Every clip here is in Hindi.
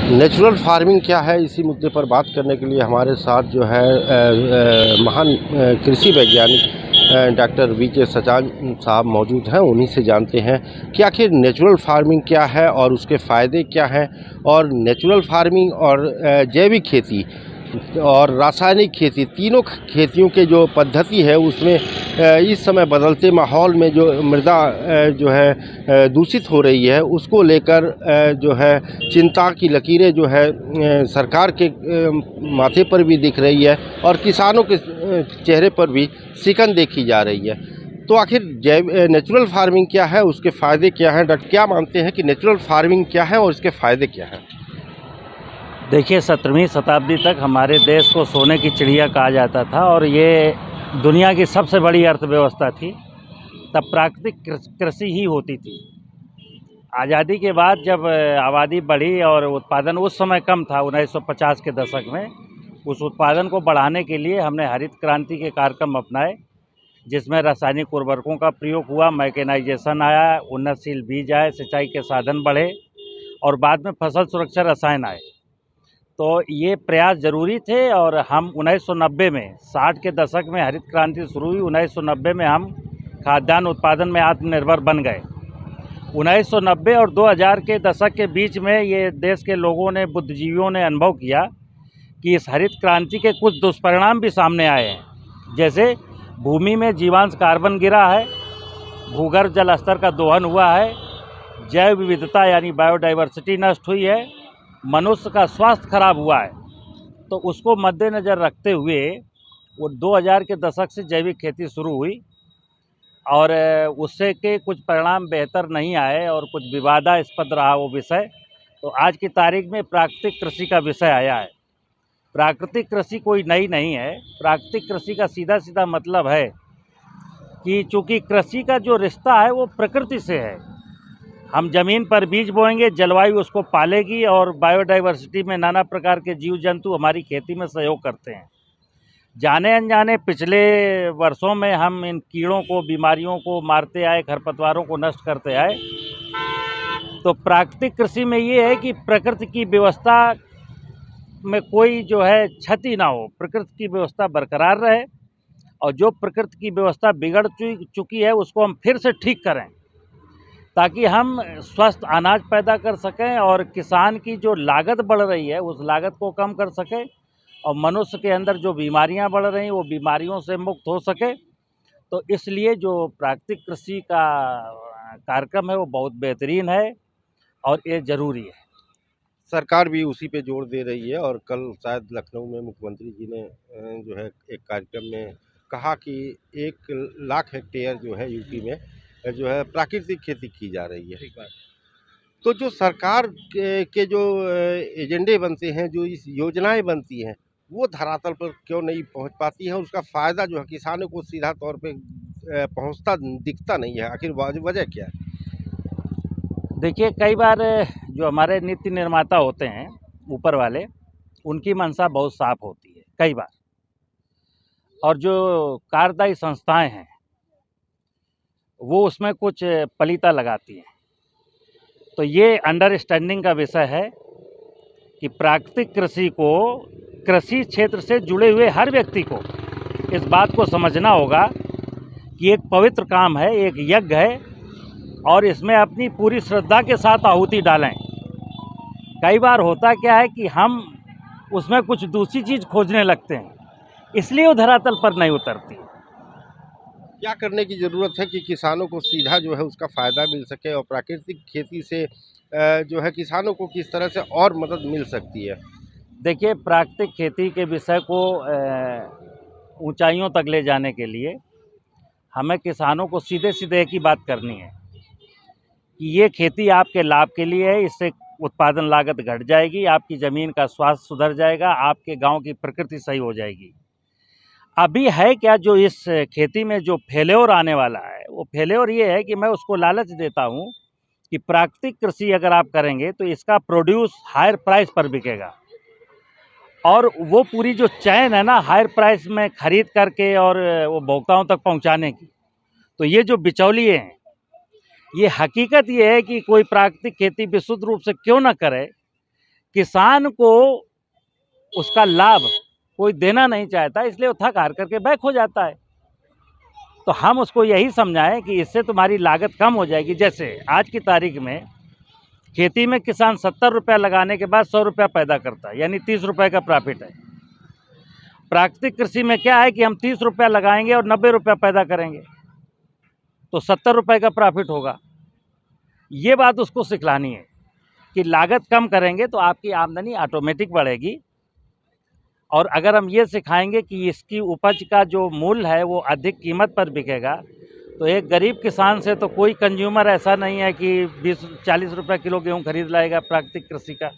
नेचुरल फार्मिंग क्या है, इसी मुद्दे पर बात करने के लिए हमारे साथ जो है महान कृषि वैज्ञानिक डॉक्टर वीके सचान साहब मौजूद हैं। उन्हीं से जानते हैं कि आखिर नेचुरल फार्मिंग क्या है और उसके फ़ायदे क्या हैं, और नेचुरल फार्मिंग और जैविक खेती और रासायनिक खेती, तीनों खेतियों के जो पद्धति है उसमें इस समय बदलते माहौल में जो मृदा जो है दूषित हो रही है, उसको लेकर जो है चिंता की लकीरें जो है सरकार के माथे पर भी दिख रही है और किसानों के चेहरे पर भी सिकन देखी जा रही है। तो आखिर नेचुरल फार्मिंग क्या है, उसके फ़ायदे क्या हैं? डॉक्टर क्या मानते हैं कि नेचुरल फार्मिंग क्या है और इसके फ़ायदे क्या हैं? देखिए, 17वीं शताब्दी तक हमारे देश को सोने की चिड़िया कहा जाता था और ये दुनिया की सबसे बड़ी अर्थव्यवस्था थी। तब प्राकृतिक कृषि ही होती थी। आज़ादी के बाद जब आबादी बढ़ी और उत्पादन उस समय कम था, 1950 के दशक में, उस उत्पादन को बढ़ाने के लिए हमने हरित क्रांति के कार्यक्रम अपनाए, जिसमें रासायनिक उर्वरकों का प्रयोग हुआ, मैकेनाइजेशन आया, उन्नतशील बीज आए, सिंचाई के साधन बढ़े और बाद में फसल सुरक्षा रसायन आए। तो ये प्रयास ज़रूरी थे और हम 1990 में 60 के दशक में हरित क्रांति शुरू हुई। 1990 में हम खाद्यान्न उत्पादन में आत्मनिर्भर बन गए। 1990 और 2000 के दशक के बीच में ये देश के लोगों ने, बुद्धिजीवियों ने अनुभव किया कि इस हरित क्रांति के कुछ दुष्परिणाम भी सामने आए हैं। जैसे भूमि में जीवांश कार्बन गिरा है, भूगर्भ जल स्तर का दोहन हुआ है, जैव विविधता यानी बायोडाइवर्सिटी नष्ट हुई है, मनुष्य का स्वास्थ्य खराब हुआ है। तो उसको मद्देनज़र रखते हुए वो 2000 के दशक से जैविक खेती शुरू हुई और उससे के कुछ परिणाम बेहतर नहीं आए और कुछ विवादास्पद रहा वो विषय। तो आज की तारीख में प्राकृतिक कृषि का विषय आया है। प्राकृतिक कृषि कोई नई नहीं है। प्राकृतिक कृषि का सीधा सीधा मतलब है कि चूँकि कृषि का जो रिश्ता है वो प्रकृति से है। हम ज़मीन पर बीज बोएंगे, जलवायु उसको पालेगी और बायोडाइवर्सिटी में नाना प्रकार के जीव जंतु हमारी खेती में सहयोग करते हैं। जाने अनजाने पिछले वर्षों में हम इन कीड़ों को, बीमारियों को मारते आए, खरपतवारों को नष्ट करते आए। तो प्राकृतिक कृषि में ये है कि प्रकृति की व्यवस्था में कोई जो है क्षति ना हो, प्रकृति की व्यवस्था बरकरार रहे और जो प्रकृति की व्यवस्था बिगड़ चुकी है उसको हम फिर से ठीक करें, ताकि हम स्वस्थ अनाज पैदा कर सकें और किसान की जो लागत बढ़ रही है उस लागत को कम कर सकें और मनुष्य के अंदर जो बीमारियां बढ़ रही हैं वो बीमारियों से मुक्त हो सके। तो इसलिए जो प्राकृतिक कृषि का कार्यक्रम है वो बहुत बेहतरीन है और ये ज़रूरी है। सरकार भी उसी पे जोर दे रही है और कल शायद लखनऊ में मुख्यमंत्री जी ने जो है एक कार्यक्रम में कहा कि 1 लाख हेक्टेयर जो है यूपी में जो है प्राकृतिक खेती की जा रही है। ठीक बात। तो जो सरकार के जो एजेंडे बनते हैं, जो इस योजनाएं बनती हैं, वो धरातल पर क्यों नहीं पहुंच पाती हैं? उसका फ़ायदा जो है किसानों को सीधा तौर पे पहुंचता दिखता नहीं है। आखिर वजह क्या है? देखिए, कई बार जो हमारे नीति निर्माता होते हैं ऊपर वाले, उनकी मंशा बहुत साफ होती है कई बार, और जो कार्यदायी संस्थाएं हैं वो उसमें कुछ पलीता लगाती हैं। तो ये अंडरस्टैंडिंग का विषय है कि प्राकृतिक कृषि को, कृषि क्षेत्र से जुड़े हुए हर व्यक्ति को इस बात को समझना होगा कि एक पवित्र काम है, एक यज्ञ है और इसमें अपनी पूरी श्रद्धा के साथ आहुति डालें। कई बार होता क्या है कि हम उसमें कुछ दूसरी चीज़ खोजने लगते हैं, इसलिए वो धरातल पर नहीं उतरती। क्या करने की ज़रूरत है कि किसानों को सीधा जो है उसका फ़ायदा मिल सके, और प्राकृतिक खेती से जो है किसानों को किस तरह से और मदद मिल सकती है? देखिए, प्राकृतिक खेती के विषय को ऊंचाइयों तक ले जाने के लिए हमें किसानों को सीधे सीधे एक ही बात करनी है कि ये खेती आपके लाभ के लिए है, इससे उत्पादन लागत घट जाएगी, आपकी ज़मीन का स्वास्थ्य सुधर जाएगा, आपके गांव की प्रकृति सही हो जाएगी। अभी है क्या जो इस खेती में जो फेल्योर आने वाला है, वो फेल्योर ये है कि मैं उसको लालच देता हूँ कि प्राकृतिक कृषि अगर आप करेंगे तो इसका प्रोड्यूस हायर प्राइस पर बिकेगा और वो पूरी जो चैन है ना हायर प्राइस में ख़रीद करके और वो उपभोक्ताओं तक पहुँचाने की, तो ये जो बिचौलिए हैं, ये हकीकत ये है कि कोई प्राकृतिक खेती विशुद्ध रूप से क्यों ना करे किसान को उसका लाभ कोई देना नहीं चाहता, इसलिए वो थक हार करके बैक हो जाता है। तो हम उसको यही समझाएं कि इससे तुम्हारी लागत कम हो जाएगी। जैसे आज की तारीख में खेती में किसान 70 रुपया लगाने के बाद 100 रुपया पैदा करता है, यानी 30 रुपये का प्रॉफिट है। प्राकृतिक कृषि में क्या है कि हम 30 रुपया लगाएंगे और 90 रुपया पैदा करेंगे, तो 70 रुपये का प्रॉफिट होगा। ये बात उसको सिखलानी है कि लागत कम करेंगे तो आपकी आमदनी ऑटोमेटिक बढ़ेगी। और अगर हम ये सिखाएंगे कि इसकी उपज का जो मूल्य है वो अधिक कीमत पर बिकेगा, तो एक गरीब किसान से तो कोई कंज्यूमर ऐसा नहीं है कि 20-40 रुपये किलो गेहूँ खरीद लाएगा प्राकृतिक कृषि का।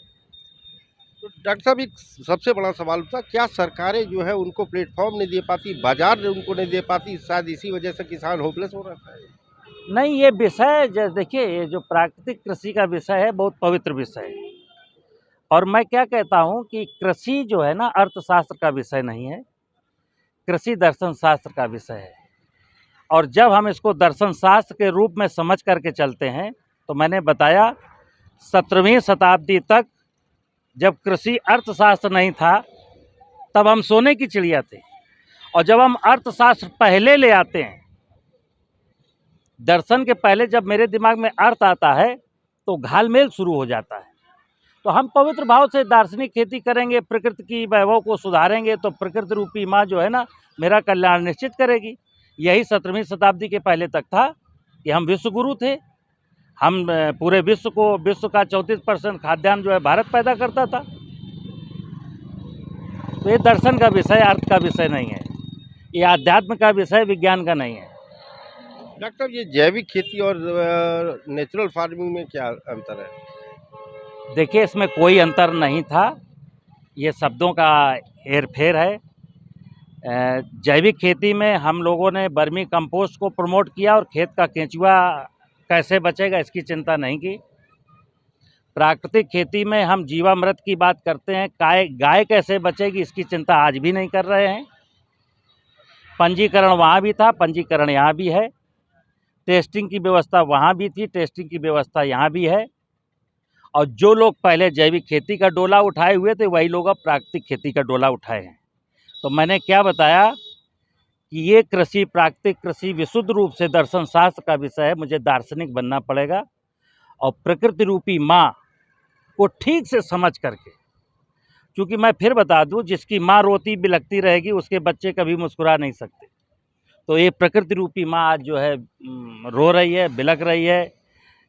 तो डॉक्टर साहब, एक सबसे बड़ा सवाल था, क्या सरकारें जो है उनको प्लेटफॉर्म नहीं दे पाती, बाजार उनको नहीं दे पाती, शायद इसी वजह से किसान होपलेस हो रहा है? नहीं, ये विषय देखिए, ये जो प्राकृतिक कृषि का विषय है बहुत पवित्र विषय है। और मैं क्या कहता हूँ कि कृषि जो है ना अर्थशास्त्र का विषय नहीं है, कृषि दर्शन शास्त्र का विषय है। और जब हम इसको दर्शन शास्त्र के रूप में समझ करके चलते हैं, तो मैंने बताया 17वीं शताब्दी तक जब कृषि अर्थशास्त्र नहीं था तब हम सोने की चिड़िया थे। और जब हम अर्थशास्त्र पहले ले आते हैं, दर्शन के पहले जब मेरे दिमाग में अर्थ आता है तो घालमेल शुरू हो जाता है। तो हम पवित्र भाव से दार्शनिक खेती करेंगे, प्रकृति की वैभव को सुधारेंगे, तो प्रकृति रूपी माँ जो है ना मेरा कल्याण निश्चित करेगी। यही 17वीं शताब्दी के पहले तक था कि हम विश्व गुरु थे। हम पूरे विश्व का 34% खाद्यान्न जो है भारत पैदा करता था। तो ये दर्शन का विषय, अर्थ का विषय नहीं है, ये आध्यात्म का विषय, विज्ञान का नहीं है। डॉक्टर साहब, ये जैविक खेती और नेचुरल फार्मिंग में क्या अंतर है? देखिए, इसमें कोई अंतर नहीं था, ये शब्दों का हेरफेर है। जैविक खेती में हम लोगों ने वर्मी कंपोस्ट को प्रमोट किया और खेत का केंचुआ कैसे बचेगा इसकी चिंता नहीं की। प्राकृतिक खेती में हम जीवामृत की बात करते हैं, गाय कैसे बचेगी इसकी चिंता आज भी नहीं कर रहे हैं। पंजीकरण वहाँ भी था, पंजीकरण यहाँ भी है। टेस्टिंग की व्यवस्था वहाँ भी थी, टेस्टिंग की व्यवस्था यहाँ भी है। और जो लोग पहले जैविक खेती का डोला उठाए हुए थे वही लोग अब प्राकृतिक खेती का डोला उठाए हैं। तो मैंने क्या बताया कि ये कृषि, प्राकृतिक कृषि विशुद्ध रूप से दर्शन शास्त्र का विषय है। मुझे दार्शनिक बनना पड़ेगा और प्रकृति रूपी माँ को ठीक से समझ करके, क्योंकि मैं फिर बता दूं, जिसकी माँ रोती बिलखती रहेगी उसके बच्चे कभी मुस्कुरा नहीं सकते। तो ये प्रकृति रूपी माँ आज जो है रो रही है, बिलख रही है।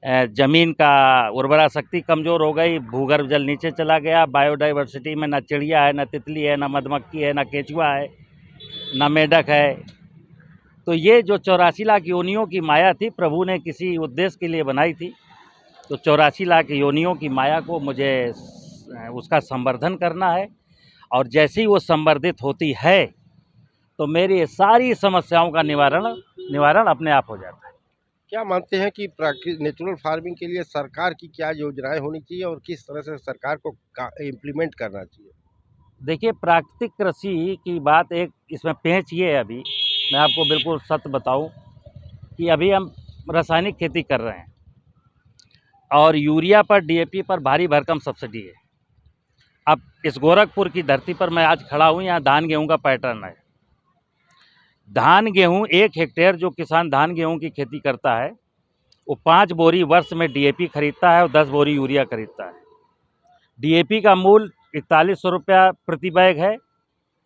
ज़मीन का उर्वरा शक्ति कमज़ोर हो गई, भूगर्भ जल नीचे चला गया, बायोडाइवर्सिटी में ना चिड़िया है, ना तितली है, ना मधुमक्खी है, ना केंचुआ है, ना मेढक है। तो ये जो 84 लाख योनियों की माया थी, प्रभु ने किसी उद्देश्य के लिए बनाई थी। तो 84 लाख योनियों की माया को मुझे उसका संवर्धन करना है। और जैसे ही वो संवर्धित होती है तो मेरी सारी समस्याओं का निवारण अपने आप हो जाता है। क्या मानते हैं कि नेचुरल फार्मिंग के लिए सरकार की क्या योजनाएं होनी चाहिए और किस तरह से सरकार को इम्प्लीमेंट करना चाहिए? देखिए, प्राकृतिक कृषि की बात एक इसमें पेंच ये है, अभी मैं आपको बिल्कुल सत्य बताऊं कि अभी हम रासायनिक खेती कर रहे हैं और यूरिया पर, डीएपी पर भारी भरकम सब्सिडी है। अब इस गोरखपुर की धरती पर मैं आज खड़ा हूँ, यहाँ धान गेहूँ का पैटर्न है। धान गेहूँ 1 हेक्टेयर जो किसान धान गेहूँ की खेती करता है वो 5 बोरी वर्ष में डीएपी खरीदता है और 10 बोरी यूरिया खरीदता है। डीएपी का मूल्य 4100 रुपया प्रति बैग है,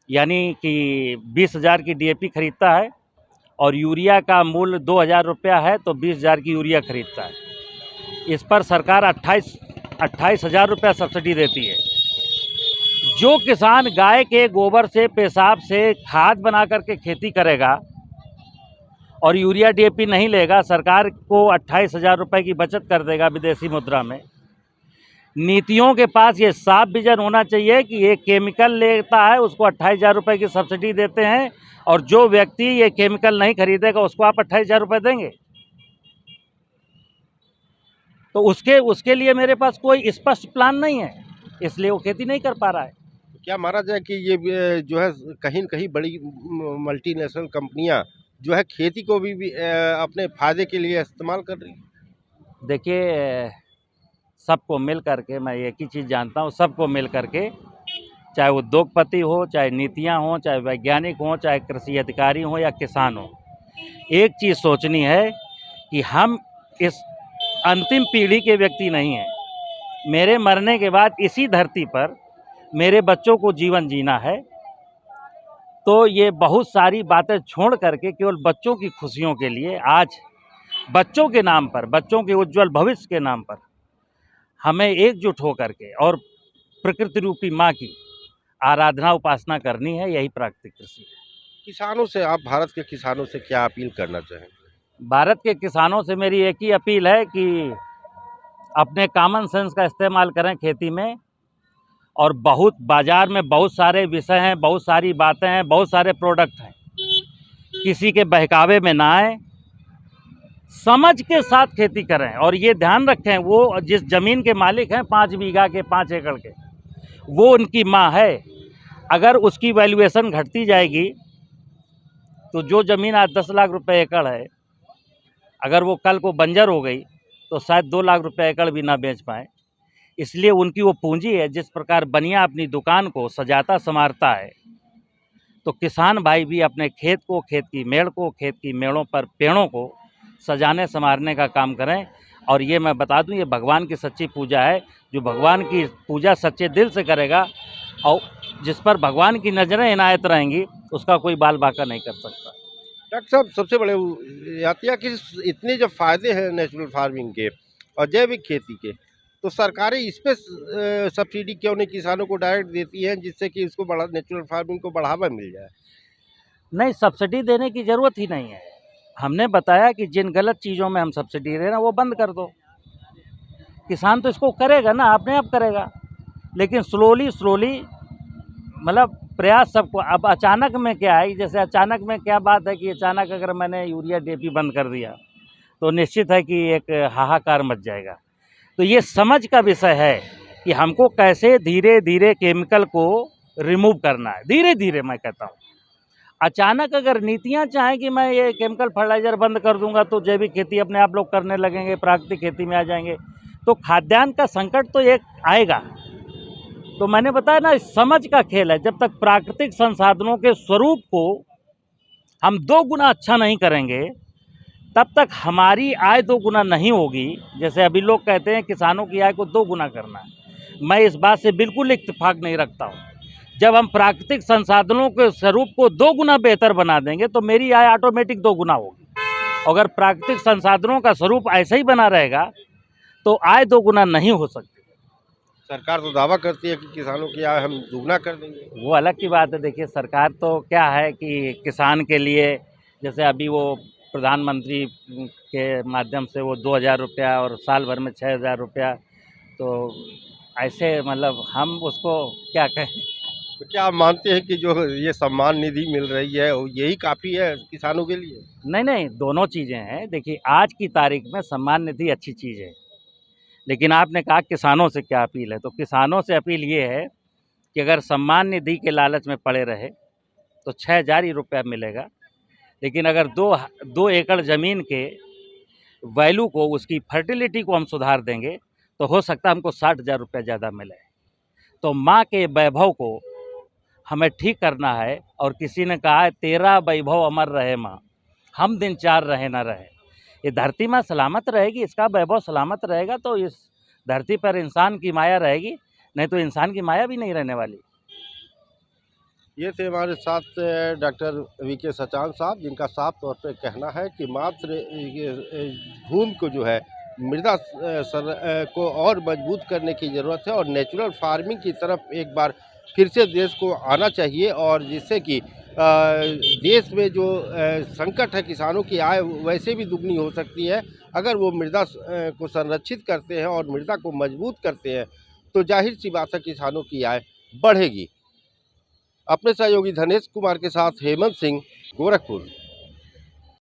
यानी कि 20,000 की डीएपी खरीदता है, और यूरिया का मूल्य 2,000 रुपया है, तो 20,000 की यूरिया खरीदता है। इस पर सरकार 28,000 रुपया सब्सिडी देती है। जो किसान गाय के गोबर से, पेशाब से खाद बना करके खेती करेगा और यूरिया डीएपी नहीं लेगा, सरकार को 28,000 रुपये की बचत कर देगा विदेशी मुद्रा में। नीतियों के पास ये साफ विजन होना चाहिए कि ये केमिकल लेता है उसको 28,000 रुपये की सब्सिडी देते हैं, और जो व्यक्ति ये केमिकल नहीं खरीदेगा उसको आप 28,000 रुपये देंगे। तो उसके लिए मेरे पास कोई स्पष्ट प्लान नहीं है, इसलिए वो खेती नहीं कर पा रहा है। क्या माना जाए कि ये जो है कहीं न कहीं बड़ी मल्टीनेशनल कंपनियां जो है खेती को भी अपने फायदे के लिए इस्तेमाल कर रही हैं? देखिए, सबको मिल करके, मैं एक ही चीज़ जानता हूँ, सबको मिल करके, चाहे उद्योगपति हो, चाहे नीतियाँ हों, चाहे वैज्ञानिक हों, चाहे कृषि अधिकारी हों या किसान हों, एक चीज़ सोचनी है कि हम इस अंतिम पीढ़ी के व्यक्ति नहीं हैं। मेरे मरने के बाद इसी धरती पर मेरे बच्चों को जीवन जीना है। तो ये बहुत सारी बातें छोड़ करके केवल बच्चों की खुशियों के लिए आज बच्चों के नाम पर, बच्चों के उज्जवल भविष्य के नाम पर हमें एकजुट होकर के और प्रकृति रूपी माँ की आराधना उपासना करनी है। यही प्राकृतिक कृषि है। किसानों से, आप भारत के किसानों से क्या अपील करना चाहेंगे? भारत के किसानों से मेरी एक ही अपील है कि अपने कॉमन सेंस का इस्तेमाल करें खेती में, और बहुत बाज़ार में बहुत सारे विषय हैं, बहुत सारी बातें हैं, बहुत सारे प्रोडक्ट हैं। किसी के बहकावे में ना आए, समझ के साथ खेती करें। और ये ध्यान रखें, वो जिस ज़मीन के मालिक हैं 5 बीघा के, 5 एकड़ के, वो उनकी माँ है। अगर उसकी वैल्यूएशन घटती जाएगी तो जो ज़मीन आज 10 लाख रुपए एकड़ है, अगर वो कल को बंजर हो गई तो शायद 2 लाख रुपए एकड़ भी ना बेच पाए। इसलिए उनकी वो पूंजी है। जिस प्रकार बनिया अपनी दुकान को सजाता संवारता है, तो किसान भाई भी अपने खेत को, खेत की मेड़ को, खेत की मेड़ों पर पेड़ों को सजाने संवारने का काम करें। और ये मैं बता दूं, ये भगवान की सच्ची पूजा है। जो भगवान की पूजा सच्चे दिल से करेगा और जिस पर भगवान की नज़रें इनायत रहेंगी, उसका कोई बाल बाका नहीं कर सकता। डॉक्टर साहब, सबसे बड़े यातिया कि इतने जो फायदे हैं नेचुरल फार्मिंग के और जैविक खेती के, तो सरकारें इस पे सब्सिडी क्यों नहीं किसानों को डायरेक्ट देती हैं, जिससे कि इसको बड़ा, नेचुरल फार्मिंग को बढ़ावा मिल जाए? नहीं, सब्सिडी देने की ज़रूरत ही नहीं है। हमने बताया कि जिन गलत चीज़ों में हम सब्सिडी दे रहे हैं वो बंद कर दो। किसान तो इसको करेगा ना, अपने आप करेगा। लेकिन स्लोली मतलब प्रयास सबको। अब अचानक में क्या है, जैसे अचानक में क्या बात है कि अचानक अगर मैंने यूरिया डीएपी बंद कर दिया तो निश्चित है कि एक हाहाकार मच जाएगा। तो ये समझ का विषय है कि हमको कैसे धीरे धीरे केमिकल को रिमूव करना है। धीरे धीरे, मैं कहता हूँ। अचानक अगर नीतियाँ चाहें कि मैं ये केमिकल फर्टिलाइज़र बंद कर दूंगा तो जैविक खेती अपने आप लोग करने लगेंगे, प्राकृतिक खेती में आ जाएंगे, तो खाद्यान्न का संकट तो एक आएगा। तो मैंने बताया ना, समझ का खेल है। जब तक प्राकृतिक संसाधनों के स्वरूप को हम 2 गुना अच्छा नहीं करेंगे, तब तक हमारी आय 2 गुना नहीं होगी। जैसे अभी लोग कहते हैं किसानों की आय को 2 गुना करना है, मैं इस बात से बिल्कुल इत्तेफाक नहीं रखता हूँ। जब हम प्राकृतिक संसाधनों के स्वरूप को 2 गुना बेहतर बना देंगे तो मेरी आय ऑटोमेटिक 2 गुना होगी। अगर प्राकृतिक संसाधनों का स्वरूप ऐसा ही बना रहेगा तो आय 2 गुना नहीं हो सकती। सरकार तो दावा करती है कि किसानों की आय हम दुगना कर देंगे। वो अलग की बात है। देखिए, सरकार तो क्या है कि किसान के लिए, जैसे अभी वो प्रधानमंत्री के माध्यम से वो 2,000 रुपया और साल भर में 6,000 रुपया, तो ऐसे मतलब हम उसको क्या कहें। तो क्या आप मानते हैं कि जो ये सम्मान निधि मिल रही है वो यही काफ़ी है किसानों के लिए? नहीं, दोनों चीज़ें हैं। देखिए, आज की तारीख में सम्मान निधि अच्छी चीज़ है, लेकिन आपने कहा किसानों से क्या अपील है, तो किसानों से अपील ये है कि अगर सम्मान निधि के लालच में पड़े रहे तो 6,000 ही रुपया मिलेगा। लेकिन अगर 2 एकड़ ज़मीन के वैल्यू को, उसकी फर्टिलिटी को हम सुधार देंगे तो हो सकता है हमको 60,000 रुपया ज़्यादा मिले। तो माँ के वैभव को हमें ठीक करना है। और किसी ने कहा है, तेरा वैभव अमर रहे माँ, हम दिन 4 रहे ना रहे। ये धरती माँ सलामत रहेगी, इसका वैभव सलामत रहेगा तो इस धरती पर इंसान की माया रहेगी, नहीं तो इंसान की माया भी नहीं रहने वाली। ये थे हमारे साथ डॉक्टर वीके सचान साहब, जिनका साफ तौर पे कहना है कि मात्र भूमि को जो है, मृदा को और मजबूत करने की ज़रूरत है और नेचुरल फार्मिंग की तरफ एक बार फिर से देश को आना चाहिए, और जिससे कि देश में जो संकट है, किसानों की आय वैसे भी दुगनी हो सकती है अगर वो मृदा को संरक्षित करते हैं और मृदा को मजबूत करते हैं, तो जाहिर सी बात है किसानों की आय बढ़ेगी। अपने सहयोगी धनेश कुमार के साथ हेमंत सिंह, गोरखपुर।